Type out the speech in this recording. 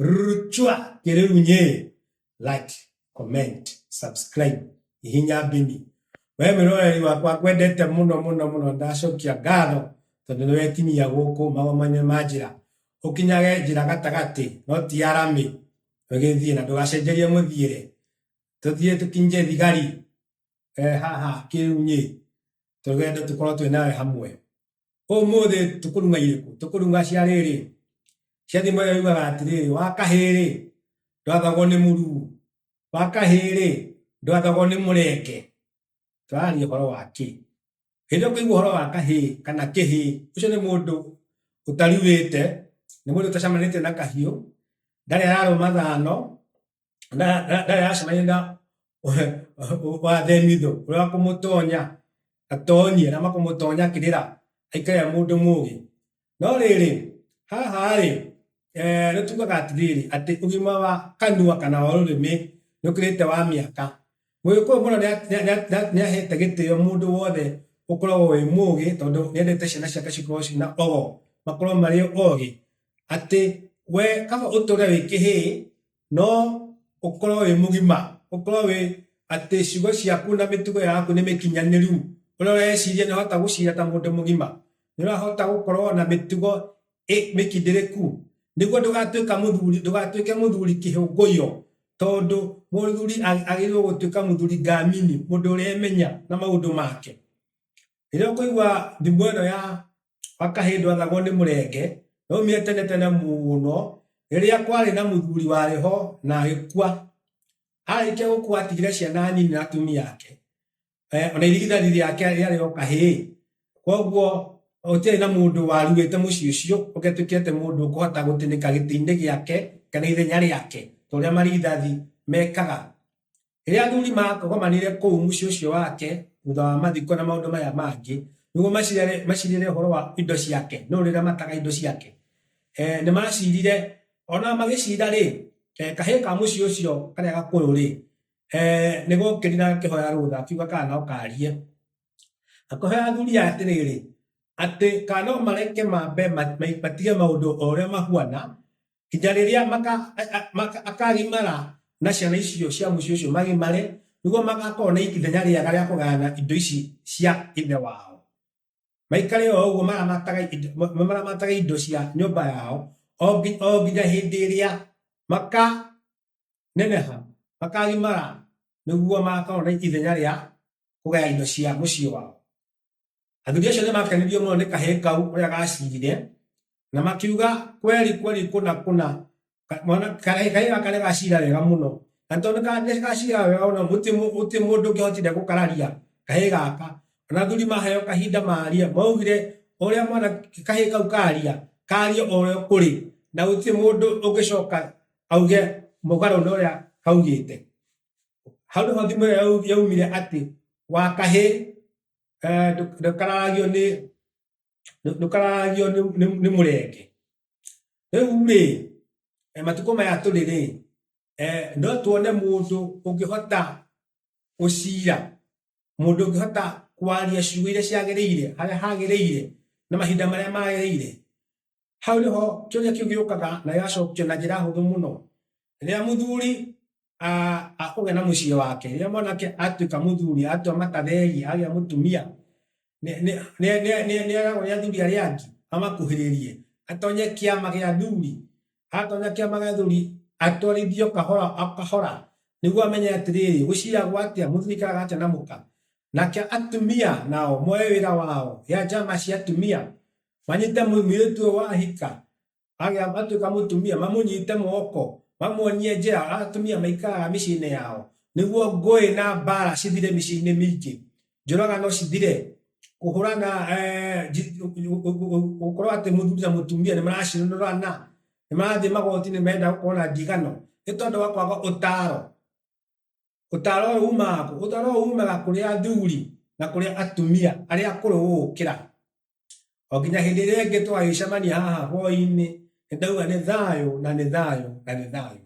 Ruchwa Kirunye. Like, comment, subscribe. Ihinya bini. Wewe roe wa kwendete muno ndacokia ngatho tondu niwe tini ya guku mawamanye majira ukinyage njira gatagati no ti arami ugithie na ndugacenjerie muthiire tuthie tukinje thigari haha Kirunye tugende tukorwo twi nawe hamwe umuthi tukurunga iriku tukurunga cia riri cia thimo yugaga atiriri wakahiri ndwathagwo ni muru wakahiri ndwathagwo ni mureke twari horo wake hĩndĩ kũigua horo wa kahĩ kana kĩhĩ ũcio nĩ mũndũ ũtariũĩte nĩ mũndũ ũtacamanĩte na kahiũ ndarĩ ararũma thano ndarĩ aracemania na wathemithũ ũrĩa wa kũmũtonya atonyie na makũmũtonya kĩrĩra aikarĩra mũndũ mũgĩ no rĩrĩ haha-rĩ nĩ tugaga atĩrĩrĩ atĩ ũgima wa kanua kana wa rũrĩmĩ nĩ ũkĩrĩte wa mĩaka Mũgĩkũyũ mũno nĩahete gĩtĩo mũndũ wothe ũkoragwo wĩ mũgĩ tondũ nĩendete ciana ciake cikorwo ciĩna ogo makorwo marĩ ogĩ atĩ we kaba ũtũre wĩ kĩhĩ no ũkorwo wĩ mũgima ũkorwo wĩ atĩ ciugo ciaku na mĩtugo yaku nĩ mĩkinyanĩru ũrĩa ũreciria nĩũhota gũciria ta mũndũ mũgima nĩũrahota gũkorwo na mĩtugo mĩkindĩrĩku nĩguo ndũgatuĩke mũthuri kĩhũngũio tondu mũthuri agĩrĩirwo gũtuĩka mũthuri ngamini mũndũ ũrĩa emenya na maũndũ make rĩrĩa ũkũigua thimo ĩno ya wakahĩ ndwathagwo nĩ mũrenge yaumire tene mũno rĩrĩa kwarĩ na mũthuri warĩ ho na agĩkua arĩkia gũkua atigire ciana nini na atumia ake ona irigithathi rĩake rĩarĩ o kahĩ koguo gũtiarĩ na mũndũ waruĩte mũciĩ ũcio ũgĩtuĩkĩte mũndũ ũkũhota gũtĩnĩka gĩtĩ-inĩ gĩake kana ithenya rĩake torĩa marigithathi mekaga rĩrĩa athuri makogomanire kũu mũciĩ ũcio wake thutha wa mathiko na maũndũ maya mangĩ nĩguo macirire ũhoro wa indo ciake no rĩrĩa mataga indo ciake nĩ macirire ona magĩcira-rĩ kahĩ ka mũciĩ ũcio karĩa gakũrũ-rĩ nĩ gokĩrire na kĩhoya rũtha akiuga kana no karie akĩhoya athuri atĩrĩrĩ atĩ kana no mareke mambe matige maũndũ o ũrĩa mahuana nginya rĩrĩa akagimara na ciana icio cia mũciĩ ũcio magimare nĩguo magakorwo na ithenya rĩega rĩa kũgayana indo ici cia ithe wao maikare o ũguo maramataga indo cia nyũmba yao o nginya hĩndĩ ĩrĩa makaneneha makagimara nĩguo magakorwo na ithenya rĩa kũgaya indo cia mũciĩ wao athuri acio nĩ makenirio mũno nĩ kahĩ kau ũrĩa gacirire na makiuga kweli kuna kahĩ gaka nĩ gacira wega mũno na tondũ nĩ gacira wega mũno gũtirĩ mũndũ ũngĩhotire gũkararia kahĩ gaka ona athuri maheo kahinda maria maugire ũrĩa mwana kahĩ kau karia o ũrĩa kũrĩ na gũtirĩ mũndũ ũngĩcoka auge mũgarũ na ũrĩa kaugĩte hau nĩho thimo ĩyo yaumire atĩ wa kahĩ ndũkararagio nĩ mũrenge rĩu-rĩ matukũ maya tũrĩ-rĩ no tuone mũndũ ũngĩhota gũcira mũndũ ũngĩhota kwaria ciugo iria ciagĩrĩire harĩa hagĩrĩire na mahinda marĩa magĩrĩire hau nĩho kĩũria kĩu gĩũkaga na gĩgacokio na njĩra hũthũ mũno rĩrĩa mũthuri akũgĩa na mũciĩ wake rĩrĩa mwanake atuĩka mũthuri atua matatheri agĩa mũtumia nĩeragwo nĩ athuri arĩa angĩ amakuhĩrĩrie atonye kĩama gĩa athuri atonya kĩama gĩa athuri atwarithio kahora nĩguo amenye atĩrĩrĩ gũciragwo atĩa mũthuri aikaraga atĩa na mũka nake atumia nao moe wĩra wao ya njama cia atumia manyite mũirĩtu ũyũ wahika atuĩka mũtumia mamũnyite moko mamuonie njĩra atumia maikaraga mĩciĩ-inĩ yao nĩguo ngũĩ na mbara cithire mĩciĩ-inĩ mĩingĩ njũragano cithire kũhũrana gũkorwo atĩ mũthuri na mũtumia nĩ maracinũrana nĩ marathiĩ magoti-inĩ menda gũkorwo na ndigano nĩ tondũ wa kwaga ũtaaro ũyũ umaga kũrĩ athuri na kũrĩ atumia arĩa akũrũ gũgũkĩra o nginya hĩndĩ ĩrĩa ĩngĩ twagĩcemania haha hwaĩ-inĩ nĩ ndauga nĩ thayũ na nĩ thayũ na nĩ thayũ.